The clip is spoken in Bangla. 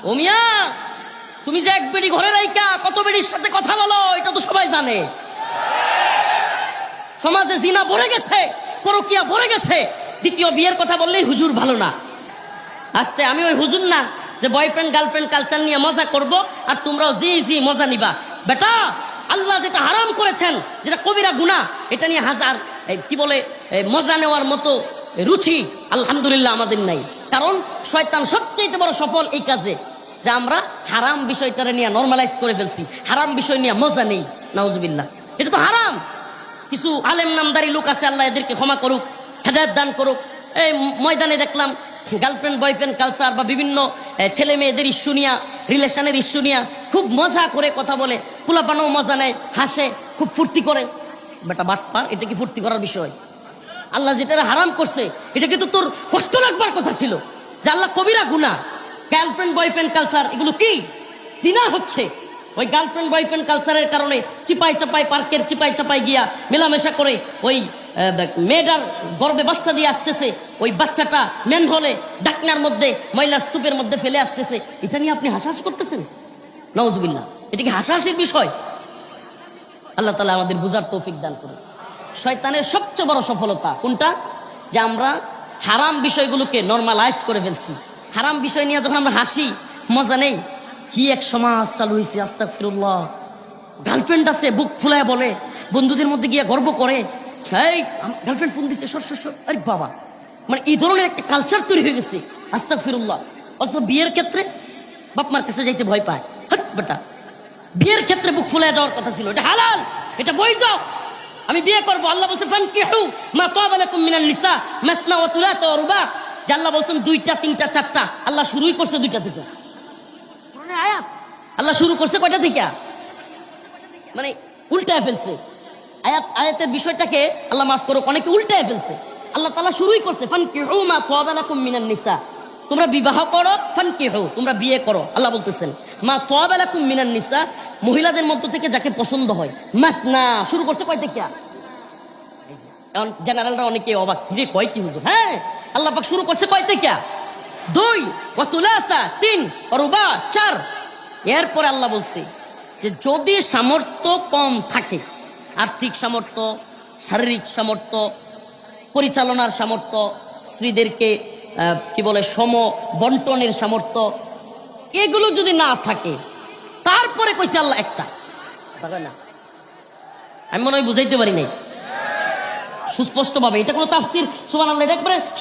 ও মিয়া, তুমি যে এক বেড়ি ঘরে রাইকা কত বেড়ির সাথে কথা বলো এটা তো সবাই জানে। সমাজে জিনা ভরে গেছে, পরকিয়া ভরে গেছে। দ্বিতীয় বিয়ের কথা বললেই হুজুর ভালো না। আস্তে আমি ওই হুজুর না যে বয়ফ্রেন্ড গার্লফ্রেন্ড কালচার নিয়ে মজা করব আর তোমরাও জি মজা নিবা। বেটা, আল্লাহ যেটা হারাম করেছেন, যেটা কবিরা গুনাহ, এটা নিয়ে হাজার কি বলে মজা নেওয়ার মতো রুচি আলহামদুলিল্লাহ আমাদের নাই। কারণ শয়তান সবচেয়ে বড় সফল এই কাজে যে আমরা হারাম বিষয়টারে নিয়ে নর্মালাইজ করে ফেলছি, হারাম বিষয় নিয়ে মজা নেই। নাউজুবিল্লাহ, এটা তো হারাম। কিছু আলেম নামদারি লোক আছে, আল্লাহ এদেরকে ক্ষমা করুক, হেদায়েত দান করুক। এই ময়দানে দেখলাম গার্লফ্রেন্ড বয়ফ্রেন্ড কালচার বা বিভিন্ন ছেলে মেয়েদের ইস্যু নিয়া, রিলেশনের ইস্যু নিয়া খুব মজা করে কথা বলে, পোলাপানও মজা নেয়, হাসে, খুব ফুর্তি করে। বেটা বাটপার, এটা কি ফুর্তি করার বিষয়? আল্লাহ যেটা হারাম করছে এটা কিন্তু তোর কষ্ট লাগবার কথা ছিল, যে আল্লাহ কবিরা গুনাহ। গার্লফ্রেন্ড বয়ফ্রেন্ড কালচার এগুলো কি জিনা হচ্ছে। ওই গার্লফ্রেন্ড বয়ফ্রেন্ড কালচারের কারণে চিপাই চাপাই, পার্কের চিপাই চাপাই গিয়া মেলামেশা করে ওই মেয়েটার গর্ভে বাচ্চা দিয়ে আসতেছে, ওই বাচ্চাটা মেন হলে ডাকনার মধ্যে ময়লার স্তূপের মধ্যে ফেলে আসতেছে। এটা নিয়ে আপনি হাসাহাসি করতেছেন? নাউজুবিল্লাহ, এটা কি হাসাহাসির বিষয়? আল্লাহ তাআলা আমাদের বুঝার তৌফিক দান করুন। শয়তানের সবচেয়ে বড় সফলতা কোনটা? যে আমরা হারাম বিষয়গুলোকে নর্মালাইজড করে ফেলছি। হারাম বিষয় নিয়ে যখন আমরা হাসি, মজা নেই। কি এক সমাজ চালু হয়েছে, আস্তাগফিরুল্লাহ। গার্লফ্রেন্ড আছে, বুক ফুলায় বলে, বন্ধুদের মধ্যে গিয়ে গর্ব করে, এই গার্লফ্রেন্ড ফোন দিচ্ছে, সর। আরে বাবা, মানে এই ধরনের একটা কালচার তৈরি হয়ে গেছে, আস্তাগফিরুল্লাহ। অথচ বিয়ের ক্ষেত্রে বাপ মার কাছে যাইতে ভয় পায়। হাট বেটা, বিয়ের ক্ষেত্রে বুক ফুলায় যাওয়ার কথা ছিল, এটা হালাল, এটা বৈধ, আমি বিয়ে করবো। আল্লাহ বলছে ফানকিহু মা তাবা লাকুম মিনান নিসা মাসনা ওয়া থুলাথা ওয়া রুবা। আল্লাহ বলছেন 2টা 3টা 4টা। আল্লাহ শুরুই করছে 2টা থেকে। মানে আয়াত আল্লাহ শুরু করছে কয়টা থেকে? মানে উল্টায় ফেলছে আয়াতের বিষয়টাকে। আল্লাহ মাফ করুক, অনেকে উল্টায় ফেলছে। আল্লাহ তাআলা শুরুই করছে ফানকিহু মা তাবা লাকুম মিনান নিসা, তোমরা বিবাহ করো, ফানকিহু তোমরা বিয়ে করো। আল্লাহ বলতেছেন মা তাবা লাকুম মিনান নিসা, মহিলাদের মধ্য থেকে যাকে পছন্দ হয়। মাসনা শুরু করছে কয় থেকে? এখন জেনারেলরা অনেকে অবাক, কিরে কয় কি হুজুর? হ্যাঁ, আল্লাহ পাক শুরু করছে কয় থেকে? 2, ওয়া থুলাথা 3, ওয়া রুবা 4। এরপরে আল্লাহ বলছে যে যদি সামর্থ্য কম থাকে, আর্থিক সামর্থ্য, শারীরিক সামর্থ্য, পরিচালনার সামর্থ্য, স্ত্রীদেরকে কি বলে সম বন্টনের সামর্থ্য, এগুলো যদি না থাকে, তারপরে কইছে আল্লাহ একটা। না, আমি মনে হয় বুঝাইতে পারি নাই সুস্পষ্ট ভাবে। এটা কোনো তাফসির সুবহানাল্লাহ, এটা একবারে